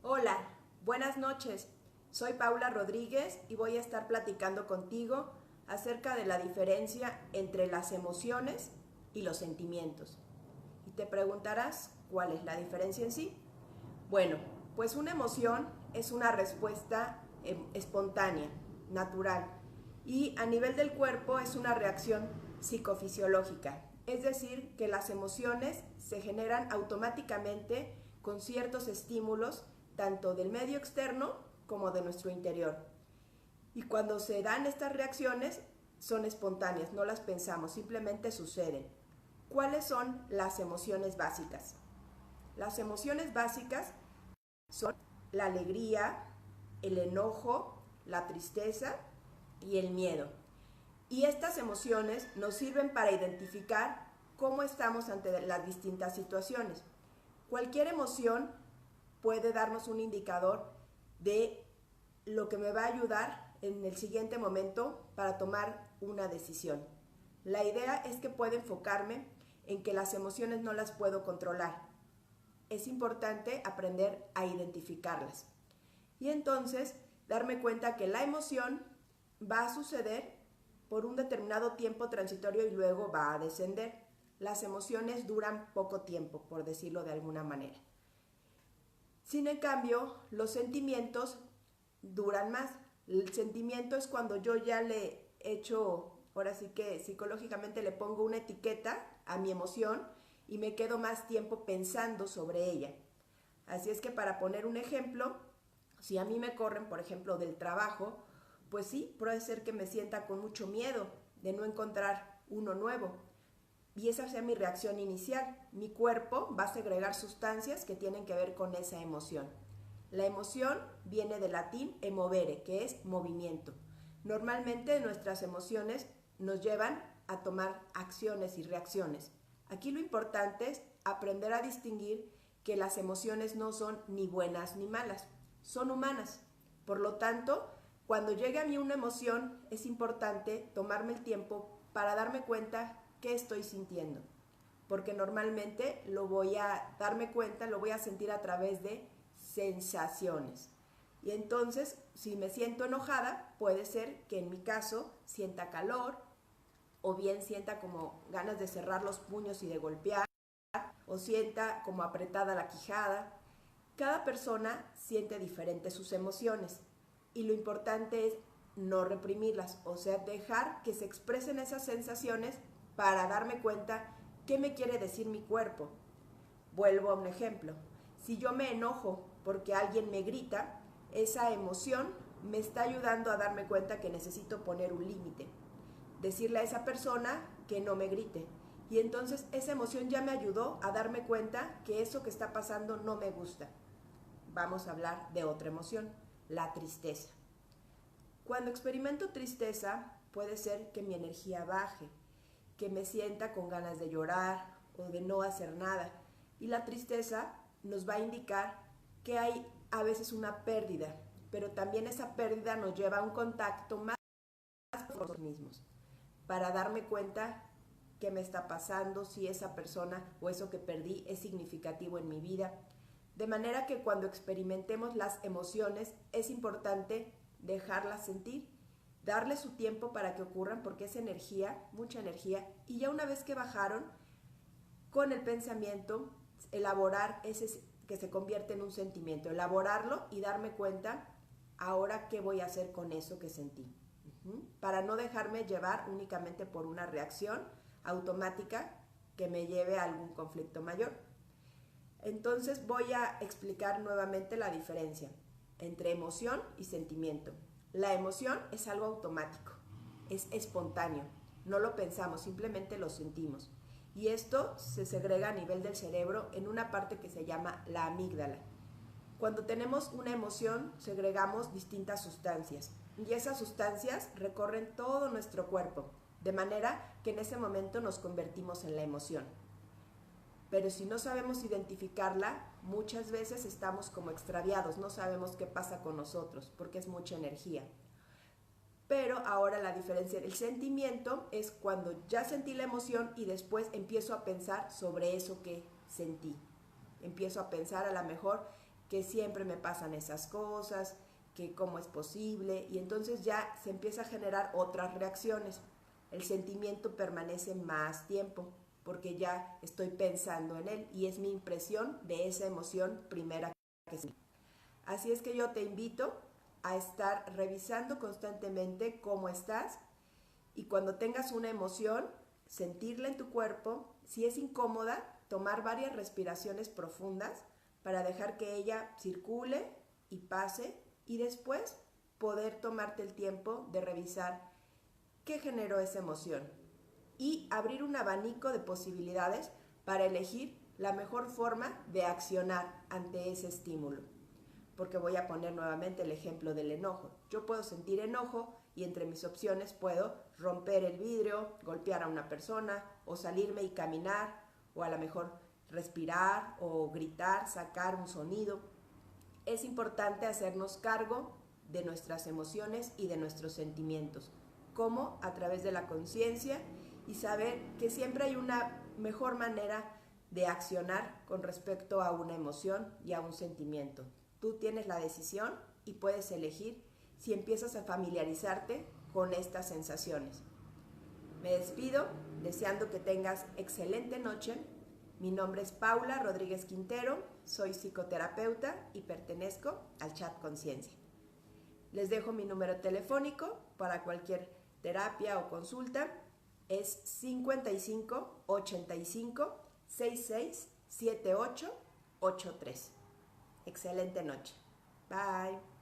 Hola, buenas noches. Soy Paula Rodríguez y voy a estar platicando contigo acerca de la diferencia entre las emociones y los sentimientos. Y te preguntarás, ¿cuál es la diferencia en sí? Bueno, pues una emoción es una respuesta espontánea, natural, y a nivel del cuerpo es una reacción psicofisiológica. Es decir, que las emociones se generan automáticamente con ciertos estímulos, tanto del medio externo como de nuestro interior. Y cuando se dan estas reacciones, son espontáneas, no las pensamos, simplemente suceden. ¿Cuáles son las emociones básicas? Las emociones básicas son la alegría, el enojo, la tristeza y el miedo. Y estas emociones nos sirven para identificar cómo estamos ante las distintas situaciones. Cualquier emoción puede darnos un indicador de lo que me va a ayudar en el siguiente momento para tomar una decisión. La idea es que pueda enfocarme en que las emociones no las puedo controlar. Es importante aprender a identificarlas. Y entonces darme cuenta que la emoción va a suceder por un determinado tiempo transitorio y luego va a descender. Las emociones duran poco tiempo, por decirlo de alguna manera. Sin en cambio, los sentimientos duran más. El sentimiento es cuando yo ya le echo, ahora sí que psicológicamente le pongo una etiqueta a mi emoción y me quedo más tiempo pensando sobre ella. Así es que para poner un ejemplo, si a mí me corren, por ejemplo, del trabajo, pues sí, puede ser que me sienta con mucho miedo de no encontrar uno nuevo. Y esa sea mi reacción inicial. Mi cuerpo va a segregar sustancias que tienen que ver con esa emoción. La emoción viene del latín emovere, que es movimiento. Normalmente nuestras emociones nos llevan a tomar acciones y reacciones. Aquí lo importante es aprender a distinguir que las emociones no son ni buenas ni malas, son humanas. Por lo tanto, cuando llegue a mí una emoción, es importante tomarme el tiempo para darme cuenta qué estoy sintiendo. Porque normalmente lo voy a darme cuenta, lo voy a sentir a través de sensaciones. Y entonces, si me siento enojada, puede ser que en mi caso sienta calor, o bien sienta como ganas de cerrar los puños y de golpear, o sienta como apretada la quijada. Cada persona siente diferente sus emociones y lo importante es no reprimirlas, o sea, dejar que se expresen esas sensaciones para darme cuenta qué me quiere decir mi cuerpo. Vuelvo a un ejemplo. Si yo me enojo porque alguien me grita, esa emoción me está ayudando a darme cuenta que necesito poner un límite. Decirle a esa persona que no me grite. Y entonces esa emoción ya me ayudó a darme cuenta que eso que está pasando no me gusta. Vamos a hablar de otra emoción, la tristeza. Cuando experimento tristeza, puede ser que mi energía baje, que me sienta con ganas de llorar o de no hacer nada. Y la tristeza nos va a indicar que hay a veces una pérdida, pero también esa pérdida nos lleva a un contacto más con nosotros mismos, para darme cuenta qué me está pasando, si esa persona o eso que perdí es significativo en mi vida. De manera que cuando experimentemos las emociones es importante dejarlas sentir, darle su tiempo para que ocurran porque es energía, mucha energía, y ya una vez que bajaron, con el pensamiento, elaborar ese que se convierte en un sentimiento, elaborarlo y darme cuenta ahora qué voy a hacer con eso que sentí. Para no dejarme llevar únicamente por una reacción automática que me lleve a algún conflicto mayor. Entonces voy a explicar nuevamente la diferencia entre emoción y sentimiento. La emoción es algo automático, es espontáneo, no lo pensamos, simplemente lo sentimos. Y esto se segrega a nivel del cerebro en una parte que se llama la amígdala. Cuando tenemos una emoción, segregamos distintas sustancias y esas sustancias recorren todo nuestro cuerpo, de manera que en ese momento nos convertimos en la emoción. Pero si no sabemos identificarla, muchas veces estamos como extraviados, no sabemos qué pasa con nosotros, porque es mucha energía. Pero ahora la diferencia del sentimiento es cuando ya sentí la emoción y después empiezo a pensar sobre eso que sentí. Empiezo a pensar a lo mejor que siempre me pasan esas cosas, que cómo es posible, y entonces ya se empieza a generar otras reacciones. El sentimiento permanece más tiempo porque ya estoy pensando en él y es mi impresión de esa emoción primera que sentí. Así es que yo te invito a estar revisando constantemente cómo estás y cuando tengas una emoción, sentirla en tu cuerpo. Si es incómoda, tomar varias respiraciones profundas para dejar que ella circule y pase y después poder tomarte el tiempo de revisar qué generó esa emoción y abrir un abanico de posibilidades para elegir la mejor forma de accionar ante ese estímulo. Porque voy a poner nuevamente el ejemplo del enojo. Yo puedo sentir enojo y entre mis opciones puedo romper el vidrio, golpear a una persona o salirme y caminar o a lo mejor respirar o gritar, sacar un sonido. Es importante hacernos cargo de nuestras emociones y de nuestros sentimientos, como a través de la conciencia y saber que siempre hay una mejor manera de accionar con respecto a una emoción y a un sentimiento. Tú tienes la decisión y puedes elegir si empiezas a familiarizarte con estas sensaciones. Me despido deseando que tengas excelente noche. Mi nombre es Paula Rodríguez Quintero, soy psicoterapeuta y pertenezco al Chat Conciencia. Les dejo mi número telefónico para cualquier terapia o consulta. Es 55 85 66 78 83. Excelente noche. Bye.